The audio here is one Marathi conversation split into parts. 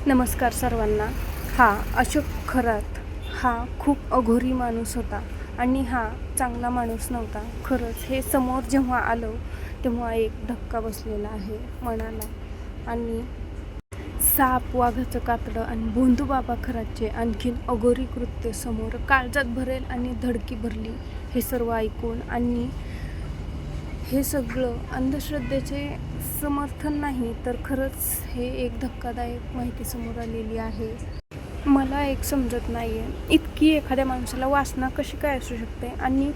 नमस्कार सर्वांना. अशोक खरात हा खूप अघोरी माणूस होता आणि हा चांगला माणूस नव्हता. खरंच हे समोर जेव्हा आलं तेव्हा एक धक्का बसलेला आहे मनाला. आणि साप, वाघाचं कातडं आणि भोंदूबाबा खरातचे आणखीन अघोरी कृत्य समोर काळजात भरेल आणि धडकी भरली हे सर्व ऐकून. आणि हे सगळं अंधश्रद्धेचे समर्थन नाही तर खरंच हे एक धक्कादायक माहिती समोर आलेली आहे. मला एक समजत नाही आहे, इतकी एखाद्या माणसाला वासना कशी काय असू शकते आणि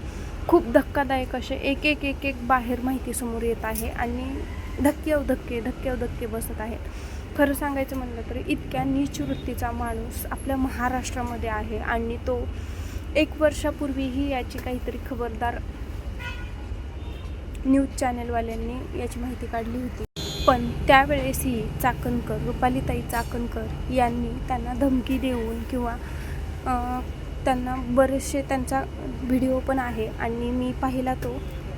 खूप धक्कादायक असे एक एक एक एक बाहेर माहिती समोर येत आहे आणि धक्के बसत आहेत. खरं सांगायचं म्हणलं तर इतक्या नीच वृत्तीचा माणूस आपल्या महाराष्ट्रामध्ये आहे आणि तो 1 वर्षापूर्वीही याची काहीतरी खबरदार न्यूज चॅनलवाल्यांनी याची माहिती काढली होती. पण त्यावेळेसही चाकणकर, रुपालीताई चाकणकर यांनी त्यांना धमकी देऊन किंवा त्यांना बरेचसे त्यांचा व्हिडिओ पण आहे आणि मी पाहिला तो.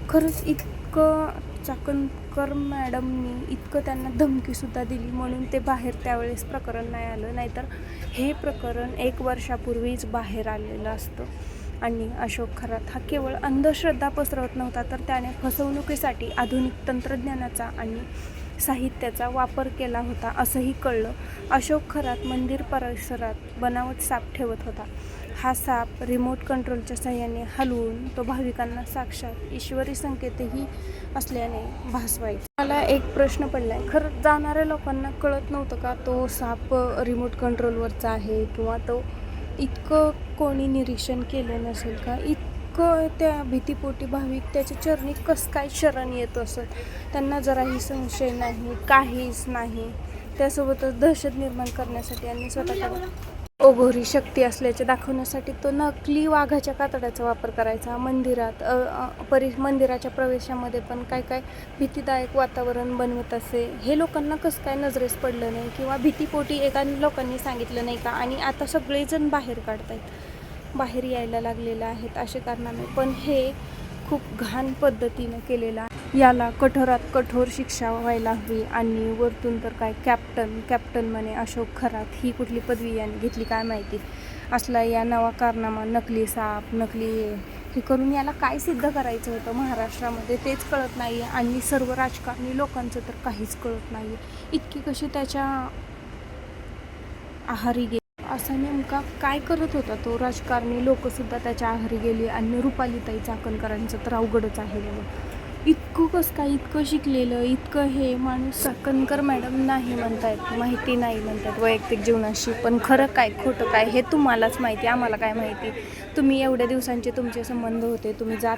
खरंच इतकं चाकणकर मॅडमनी इतकं त्यांना धमकीसुद्धा दिली म्हणून ते बाहेर त्यावेळेस प्रकरण नाही आलं. नाहीतर हे प्रकरण 1 वर्षापूर्वीच बाहेर आलेलं असतं. आणि अशोक खरात हा केवळ अंधश्रद्धा पसरवत नव्हता तर त्याने फसवणुकीसाठी आधुनिक तंत्रज्ञानाचा आणि साहित्याचा वापर केला होता असंही कळलं. अशोक खरात मंदिर परिसरात बनावट साप ठेवत होता. हा साप रिमोट कंट्रोलच्या साहाय्याने हलवून तो भाविकांना साक्षात ईश्वरी संकेतही असल्याने भासवायचा. मला एक प्रश्न पडलाय, खरंच जाणाऱ्या लोकांना कळत नव्हतं का तो साप रिमोट कंट्रोलवरचा आहे किंवा तो इतकं कोणी निरीक्षण केलं नसेल का? इतकं त्या भीतीपोटी भाविक त्याच्या चरणी कसं काय शरण येत असत? त्यांना जराही संशय नाही, काहीच नाही. त्यासोबतच दहशत निर्माण करण्यासाठी आणि स्वतःकडे अघोरी शक्ती असल्याचे दाखवण्यासाठी तो नकली वाघाच्या कातड्याचा वापर करायचा. मंदिराच्या प्रवेशामध्ये पण काय भीतीदायक वातावरण बनवत असे. हे लोकांना कसं काय नजरेस पडलं नाही किंवा भीतीपोटी एका लोकांनी सांगितलं नाही का? आणि आता सगळेजण बाहेर यायला लागलेले आहेत असे कारणाने. पण हे खूप घाण पद्धतीनं केलेलं आहे. याला कठोरात कठोर शिक्षा व्हायला हवी. आणि वरतून तर काय कॅप्टन म्हणे अशोक खरात, ही कुठली पदवी याने घेतली काय माहिती. असला या नवा कारनामा, नकली साप, नकली हे करून याला काय सिद्ध करायचं होतं महाराष्ट्रामध्ये तेच कळत नाही आहे. आणि सर्व राजकारणी लोकांचं तर काहीच कळत नाही आहे, इतकी कशी त्याच्या आहारी गेली. असा नेमका काय करत होता तो? राजकारणी लोकसुद्धा त्याच्या आहारी गेली. आणि रुपालीताई चाकणकरांचं तर अवघडच आहे बघा. इतकं कसं काय, इतकं शिकलेलं, इतकं हे माणूस. चाकणकर मॅडम नाही म्हणतायत, माहिती नाही म्हणतात वैयक्तिक जीवनाशी. पण खरं काय खोटं काय हे तुम्हालाच माहिती, आम्हाला काय माहिती. तुम्ही एवढ्या दिवसांचे तुमचे संबंध होते, तुम्ही जात